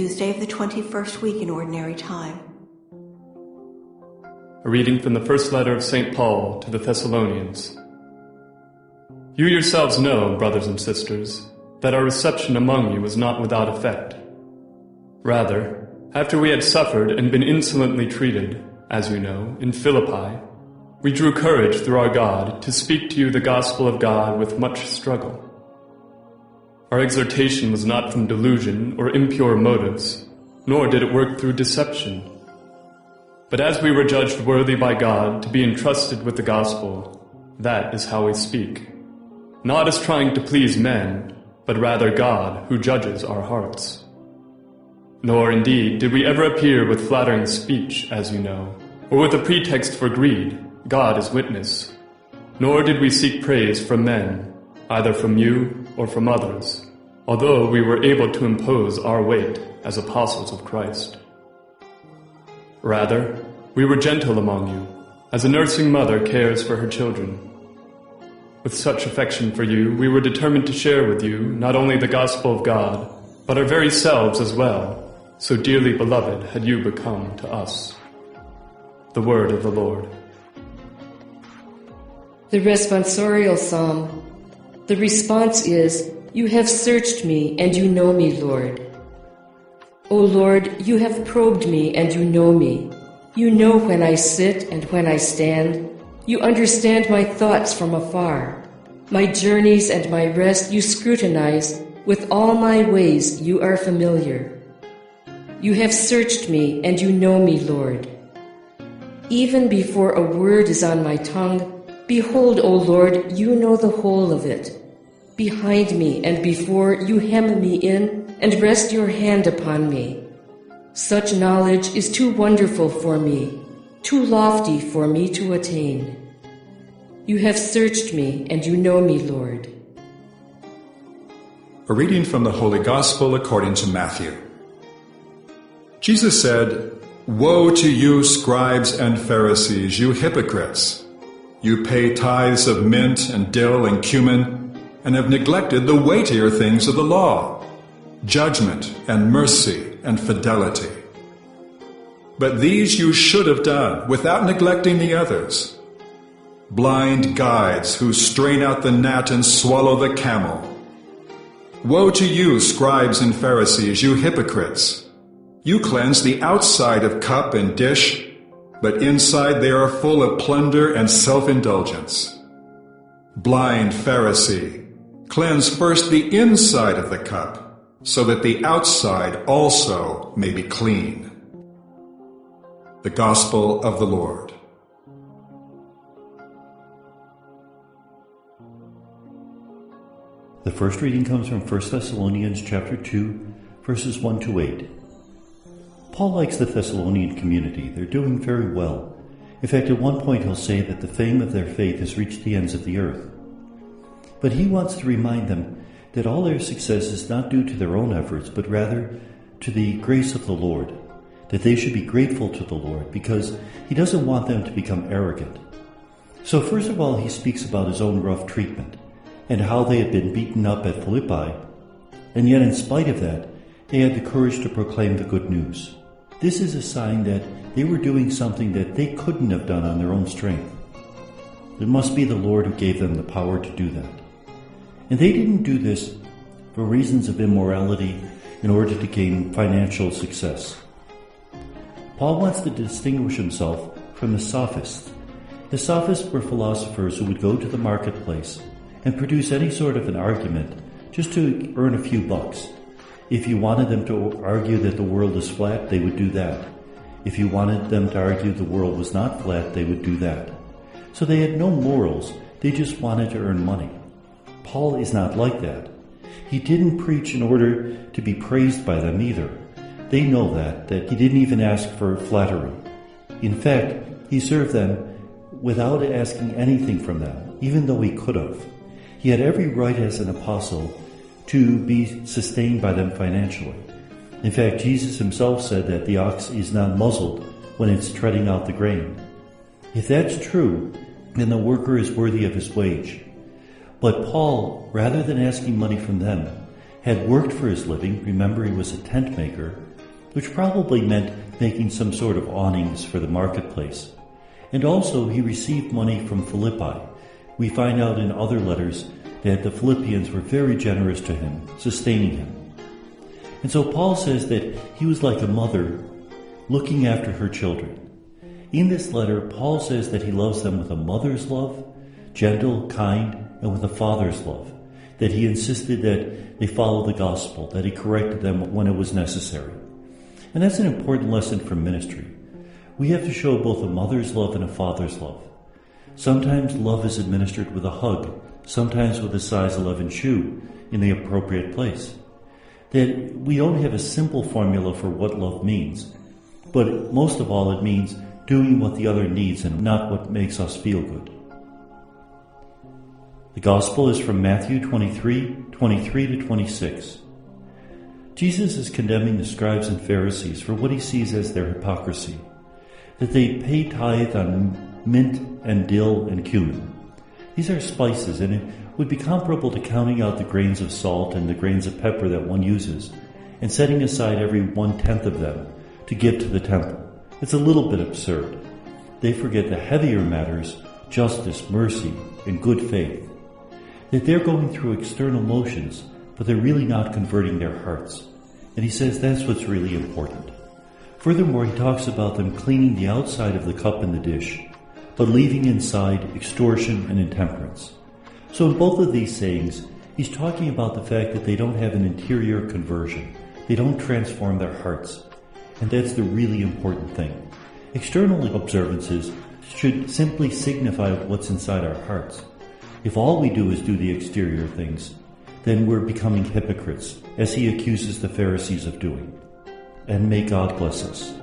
Tuesday of the 21st week in Ordinary Time. A reading from the first letter of St. Paul to the Thessalonians. You yourselves know, brothers and sisters, that our reception among you was not without effect. Rather, after we had suffered and been insolently treated, as you know, in Philippi, we drew courage through our God to speak to you the gospel of God with much struggle. Our exhortation was not from delusion or impure motives, nor did it work through deception. But as we were judged worthy by God to be entrusted with the gospel, that is how we speak, not as trying to please men, but rather God who judges our hearts. Nor indeed did we ever appear with flattering speech, as you know, or with a pretext for greed, God is witness. Nor did we seek praise from men, either from you or from others, although we were able to impose our weight as apostles of Christ. Rather, we were gentle among you, as a nursing mother cares for her children. With such affection for you, we were determined to share with you not only the gospel of God, but our very selves as well, so dearly beloved had you become to us. The word of the Lord. The responsorial psalm. The response is, You have searched me, and you know me, Lord. O Lord, you have probed me, and you know me. You know when I sit and when I stand. You understand my thoughts from afar. My journeys and my rest you scrutinize. With all my ways you are familiar. You have searched me, and you know me, Lord. Even before a word is on my tongue, behold, O Lord, you know the whole of it. Behind me and before you hem me in and rest your hand upon me. Such knowledge is too wonderful for me, too lofty for me to attain. You have searched me and you know me, Lord. A reading from the Holy Gospel according to Matthew. Jesus said, Woe to you, scribes and Pharisees, you hypocrites! You pay tithes of mint and dill and cumin, and have neglected the weightier things of the law, judgment and mercy and fidelity. But these you should have done without neglecting the others. Blind guides who strain out the gnat and swallow the camel. Woe to you, scribes and Pharisees, you hypocrites! You cleanse the outside of cup and dish, but inside they are full of plunder and self-indulgence. Blind Pharisee, cleanse first the inside of the cup, so that the outside also may be clean. The Gospel of the Lord. The first reading comes from 1 Thessalonians chapter 2, verses 1 to 8. Paul likes the Thessalonian community. They're doing very well. In fact, at one point he'll say that the fame of their faith has reached the ends of the earth. But he wants to remind them that all their success is not due to their own efforts, but rather to the grace of the Lord, that they should be grateful to the Lord, because he doesn't want them to become arrogant. So first of all, he speaks about his own rough treatment, and how they had been beaten up at Philippi, and yet in spite of that, they had the courage to proclaim the good news. This is a sign that they were doing something that they couldn't have done on their own strength. It must be the Lord who gave them the power to do that. And they didn't do this for reasons of immorality in order to gain financial success. Paul wants to distinguish himself from the sophists. The sophists were philosophers who would go to the marketplace and produce any sort of an argument just to earn a few bucks. If you wanted them to argue that the world is flat, they would do that. If you wanted them to argue the world was not flat, they would do that. So they had no morals, they just wanted to earn money. Paul is not like that. He didn't preach in order to be praised by them either. They know that he didn't even ask for flattery. In fact, he served them without asking anything from them, even though he could have. He had every right as an apostle to be sustained by them financially. In fact, Jesus himself said that the ox is not muzzled when it's treading out the grain. If that's true, then the worker is worthy of his wage. But Paul, rather than asking money from them, had worked for his living. Remember, he was a tent maker, which probably meant making some sort of awnings for the marketplace. And also, he received money from Philippi. We find out in other letters that the Philippians were very generous to him, sustaining him. And so Paul says that he was like a mother looking after her children. In this letter, Paul says that he loves them with a mother's love, gentle, kind, and with a father's love, that he insisted that they follow the gospel, that he corrected them when it was necessary. And that's an important lesson from ministry. We have to show both a mother's love and a father's love. Sometimes love is administered with a hug, sometimes with a size 11 shoe in the appropriate place. That we don't have a simple formula for what love means, but most of all it means doing what the other needs and not what makes us feel good. The Gospel is from Matthew 23 to 26. Jesus is condemning the scribes and Pharisees for what he sees as their hypocrisy, that they pay tithe on mint and dill and cumin. These are spices, and it would be comparable to counting out the grains of salt and the grains of pepper that one uses and setting aside every 1/10 of them to give to the temple. It's a little bit absurd. They forget the heavier matters, justice, mercy, and good faith. That they're going through external motions, but they're really not converting their hearts. And he says that's what's really important. Furthermore, he talks about them cleaning the outside of the cup and the dish, but leaving inside extortion and intemperance. So in both of these sayings, he's talking about the fact that they don't have an interior conversion. They don't transform their hearts. And that's the really important thing. External observances should simply signify what's inside our hearts. If all we do is do the exterior things, then we're becoming hypocrites, as he accuses the Pharisees of doing. And may God bless us.